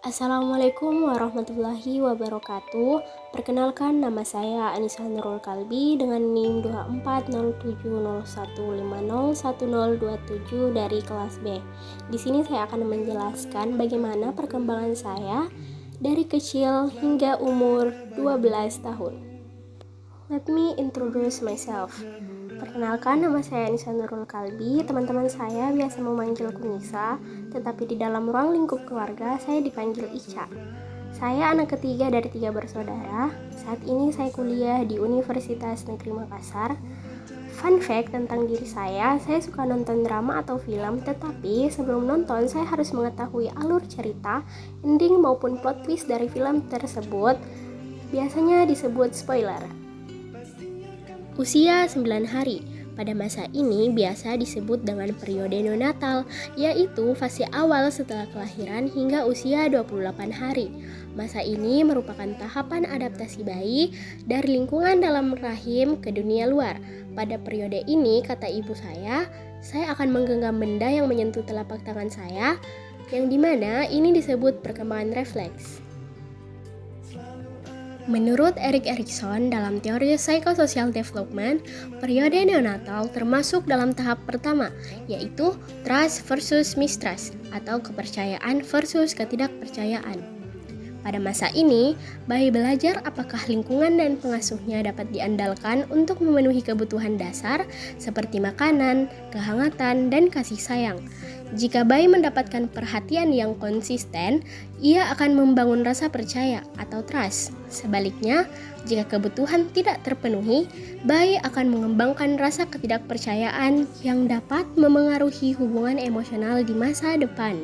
Assalamualaikum warahmatullahi wabarakatuh. Perkenalkan, nama saya Anissa Nurul Kalbi dengan NIM 240701501027 dari kelas B. Di sini saya akan menjelaskan bagaimana perkembangan saya dari kecil hingga umur 12 tahun. Let me introduce myself. Perkenalkan, nama saya Anissa Nurul Kalbi. Teman-teman saya biasa memanggilku Nisa, tetapi di dalam ruang lingkup keluarga saya dipanggil Ica. Saya anak ketiga dari 3 bersaudara. Saat ini saya kuliah di Universitas Negeri Makassar. Fun fact tentang diri saya suka nonton drama atau film, tetapi sebelum nonton saya harus mengetahui alur cerita, ending maupun plot twist dari film tersebut. Biasanya disebut spoiler. Usia 9 hari. Pada masa ini biasa disebut dengan periode neonatal, yaitu fase awal setelah kelahiran hingga usia 28 hari. Masa ini merupakan tahapan adaptasi bayi dari lingkungan dalam rahim ke dunia luar. Pada periode ini, kata ibu saya akan menggenggam benda yang menyentuh telapak tangan saya, yang dimana ini disebut perkembangan refleks. Menurut Erik Erikson dalam teori psychosocial development, periode neonatal termasuk dalam tahap pertama, yaitu trust versus mistrust atau kepercayaan versus ketidakpercayaan. Pada masa ini, bayi belajar apakah lingkungan dan pengasuhnya dapat diandalkan untuk memenuhi kebutuhan dasar seperti makanan, kehangatan, dan kasih sayang. Jika bayi mendapatkan perhatian yang konsisten, ia akan membangun rasa percaya atau trust. Sebaliknya, jika kebutuhan tidak terpenuhi, bayi akan mengembangkan rasa ketidakpercayaan yang dapat memengaruhi hubungan emosional di masa depan.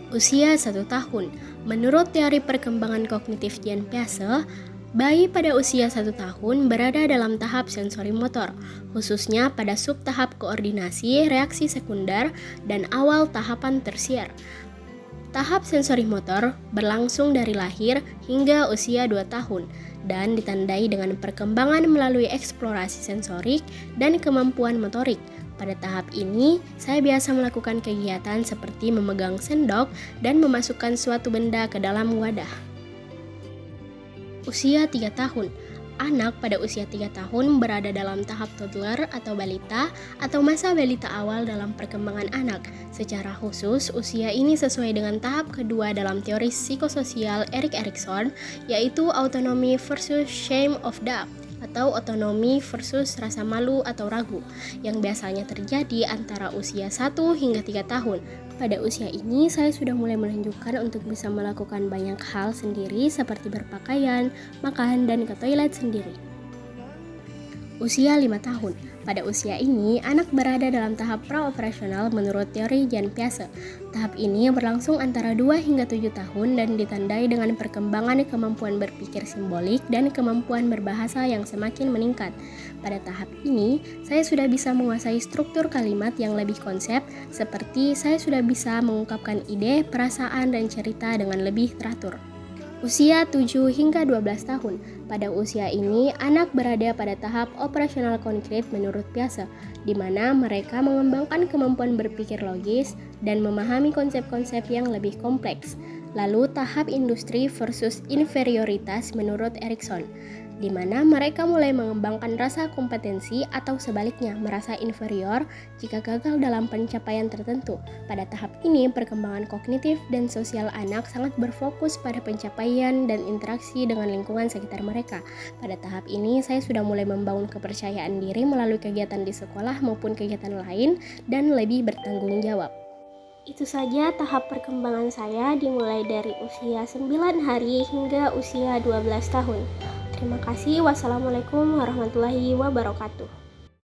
Usia 1 tahun. Menurut teori perkembangan kognitif Jean Piaget, bayi pada usia 1 tahun berada dalam tahap sensori motor, khususnya pada sub-tahap koordinasi, reaksi sekunder, dan awal tahapan tersier. Tahap sensori motor berlangsung dari lahir hingga usia 2 tahun dan ditandai dengan perkembangan melalui eksplorasi sensorik dan kemampuan motorik. Pada tahap ini, saya biasa melakukan kegiatan seperti memegang sendok dan memasukkan suatu benda ke dalam wadah. Usia 3 tahun. Anak pada usia 3 tahun berada dalam tahap toddler atau balita atau masa balita awal dalam perkembangan anak. Secara khusus, usia ini sesuai dengan tahap kedua dalam teori psikososial Erik Erikson, yaitu autonomy versus shame of doubt atau otonomi versus rasa malu atau ragu, yang biasanya terjadi antara usia 1 hingga 3 tahun. Pada usia ini, saya sudah mulai menunjukkan untuk bisa melakukan banyak hal sendiri seperti berpakaian, makan, dan ke toilet sendiri. Usia 5 tahun. Pada usia ini, anak berada dalam tahap pra-operasional menurut teori Jean Piaget. Tahap ini berlangsung antara 2 hingga 7 tahun dan ditandai dengan perkembangan kemampuan berpikir simbolik dan kemampuan berbahasa yang semakin meningkat. Pada tahap ini, saya sudah bisa menguasai struktur kalimat yang lebih konsep, seperti saya sudah bisa mengungkapkan ide, perasaan, dan cerita dengan lebih teratur. Usia 7 hingga 12 tahun. Pada usia ini, anak berada pada tahap operasional konkret menurut Piaget, di mana mereka mengembangkan kemampuan berpikir logis dan memahami konsep-konsep yang lebih kompleks. Lalu tahap industri versus inferioritas menurut Erikson, di mana mereka mulai mengembangkan rasa kompetensi atau sebaliknya merasa inferior jika gagal dalam pencapaian tertentu. Pada tahap ini, perkembangan kognitif dan sosial anak sangat berfokus pada pencapaian dan interaksi dengan lingkungan sekitar mereka. Pada tahap ini, saya sudah mulai membangun kepercayaan diri melalui kegiatan di sekolah maupun kegiatan lain dan lebih bertanggung jawab. Itu saja tahap perkembangan saya dimulai dari usia 9 hari hingga usia 12 tahun. Terima kasih. Wassalamualaikum warahmatullahi wabarakatuh.